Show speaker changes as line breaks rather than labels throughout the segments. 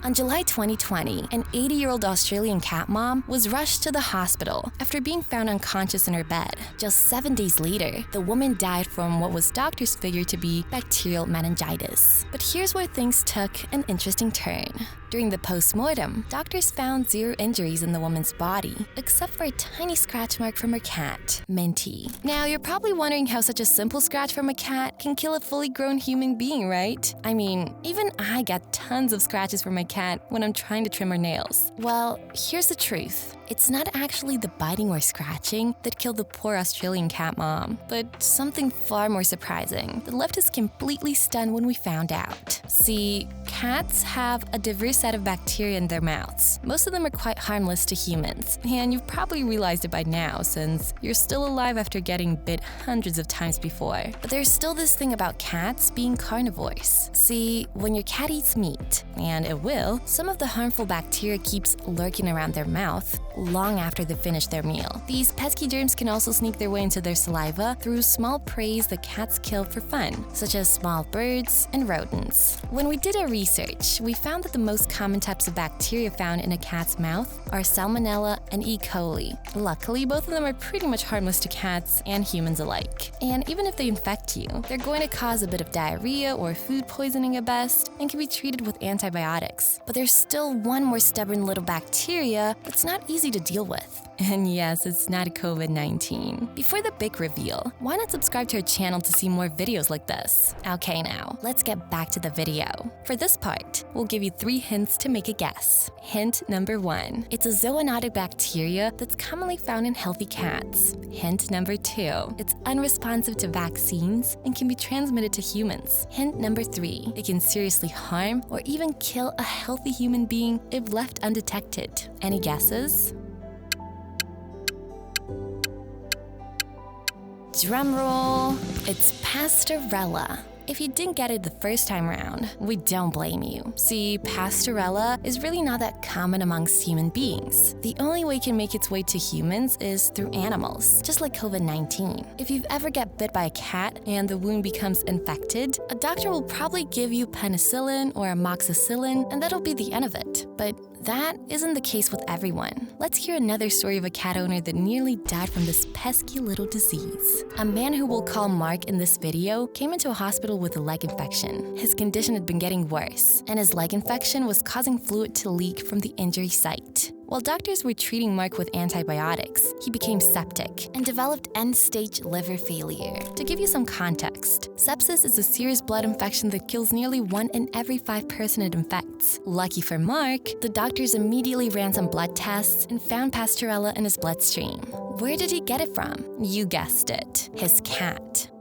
On July 2020, an 80-year-old Australian cat mom was rushed to the hospital after being found unconscious in her bed. Just 7 days later, the woman died from what was doctors figured to be bacterial meningitis. But here's where things took an interesting turn. During the post-mortem, doctors found 0 injuries in the woman's body, except for a tiny scratch mark from her cat, Minty. Now, you're probably wondering how such a simple scratch from a cat can kill a fully grown human being, right? I mean, even I get tons of scratches from my cat when I'm trying to trim her nails. Well, here's the truth. It's not actually the biting or scratching that killed the poor Australian cat mom, but something far more surprising that left us completely stunned when we found out. See, cats have a diverse set of bacteria in their mouths. Most of them are quite harmless to humans, and you've probably realized it by now since you're still alive after getting bit hundreds of times before. But there's still this thing about cats being carnivores. See, when your cat eats meat, and it will, some of the harmful bacteria keeps lurking around their mouth long after they finish their meal. These pesky germs can also sneak their way into their saliva through small prey that cats kill for fun, such as small birds and rodents. When we did our research, we found that the most common types of bacteria found in a cat's mouth are Salmonella and E. coli. Luckily, both of them are pretty much harmless to cats and humans alike. And even if they infect you, they're going to cause a bit of diarrhea or food poisoning at best and can be treated with antibiotics. But there's still one more stubborn little bacteria that's not easy to deal with. And yes, it's not COVID-19. Before the big reveal, why not subscribe to our channel to see more videos like this? Okay, now, let's get back to the video. For this part, we'll give you 3 hints to make a guess. Hint number 1. It's a zoonotic bacteria that's commonly found in healthy cats. Hint number 2. It's unresponsive to vaccines and can be transmitted to humans. Hint number 3. It can seriously harm or even kill a healthy human being if left undetected. Any guesses? Drumroll, it's Pastorella. If you didn't get it the first time around, we don't blame you. See, Pastorella is really not that common amongst human beings. The only way it can make its way to humans is through animals, just like COVID-19. If you've ever get bit by a cat and the wound becomes infected, a doctor will probably give you penicillin or amoxicillin, and that'll be the end of it. But that isn't the case with everyone. Let's hear another story of a cat owner that nearly died from this pesky little disease. A man who we'll call Mark in this video came into a hospital with a leg infection. His condition had been getting worse, and his leg infection was causing fluid to leak from the injury site. While doctors were treating Mark with antibiotics, he became septic and developed end-stage liver failure. To give you some context, sepsis is a serious blood infection that kills nearly 1 in every 5 person it infects. Lucky for Mark, the doctors immediately ran some blood tests and found Pastorella in his bloodstream. Where did he get it from? You guessed it, his cat.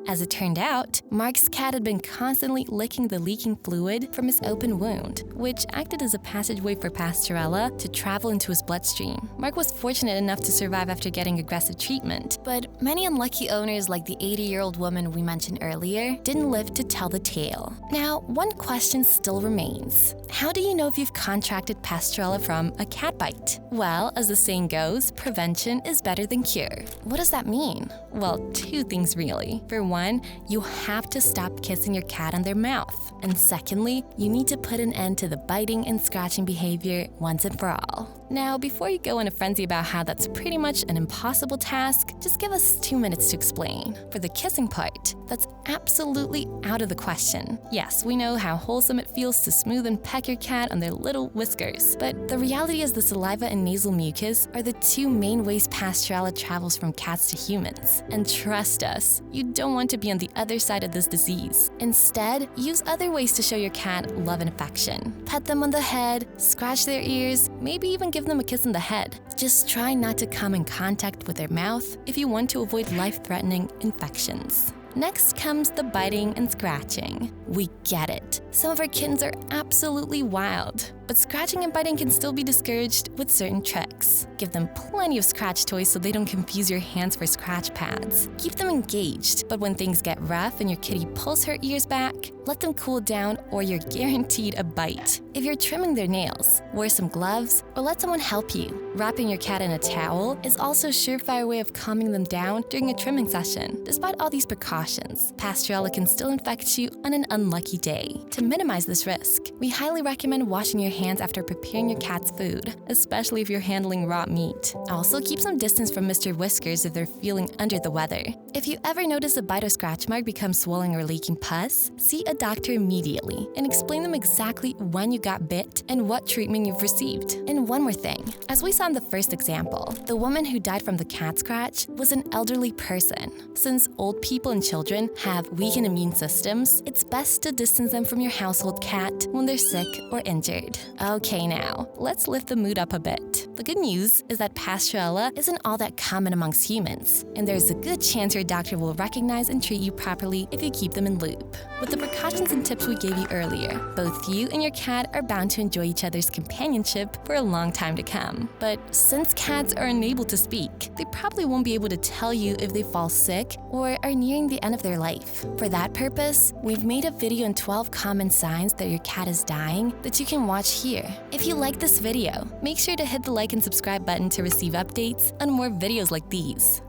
As it turned out, Mark's cat had been constantly licking the leaking fluid from his open wound, which acted as a passageway for Pastorella to travel into his bloodstream. Mark was fortunate enough to survive after getting aggressive treatment, but many unlucky owners like the 80-year-old woman we mentioned earlier didn't live to tell the tale. Now, one question still remains. How do you know if you've contracted Pastorella from a cat bite? Well, as the saying goes, prevention is better than cure. What does that mean? Well, 2 things really. For one, you have to stop kissing your cat on their mouth. And secondly, you need to put an end to the biting and scratching behavior once and for all. Now, before you go in a frenzy about how that's pretty much an impossible task, just give us 2 minutes to explain. For the kissing part, that's absolutely out of the question. Yes, we know how wholesome it feels to smooth and peck your cat on their little whiskers, but the reality is the saliva and nasal mucus are the 2 main ways Pastorella travels from cats to humans. And trust us, you don't want to be on the other side of this disease. Instead, use other ways to show your cat love and affection. Pet them on the head, scratch their ears, maybe even give them a kiss on the head. Just try not to come in contact with their mouth if you want to avoid life-threatening infections. Next comes the biting and scratching. We get it. Some of our kittens are absolutely wild. but scratching and biting can still be discouraged with certain tricks. Give them plenty of scratch toys so they don't confuse your hands for scratch pads. Keep them engaged, but when things get rough and your kitty pulls her ears back, let them cool down or you're guaranteed a bite. If you're trimming their nails, wear some gloves or let someone help you. Wrapping your cat in a towel is also a surefire way of calming them down during a trimming session. Despite all these precautions, Pasteurella can still infect you on an unlucky day. To minimize this risk, we highly recommend washing your hands after preparing your cat's food, especially if you're handling raw meat. Also, keep some distance from Mr. Whiskers if they're feeling under the weather. If you ever notice a bite or scratch mark become swollen or leaking pus, see a doctor immediately and explain them exactly when you got bit and what treatment you've received. And one more thing, as we saw in the first example, the woman who died from the cat scratch was an elderly person. Since old people and children have weakened immune systems, it's best to distance them from your household cat when they're sick or injured. Okay now, let's lift the mood up a bit. The good news is that Pasteurella isn't all that common amongst humans, and there's a good chance your doctor will recognize and treat you properly if you keep them in loop. With the precautions and tips we gave you earlier, both you and your cat are bound to enjoy each other's companionship for a long time to come. But since cats are unable to speak, they probably won't be able to tell you if they fall sick or are nearing the end of their life. For that purpose, we've made a video on 12 common signs that your cat is dying that you can watch here. If you like this video, make sure to hit the like and subscribe button to receive updates on more videos like these.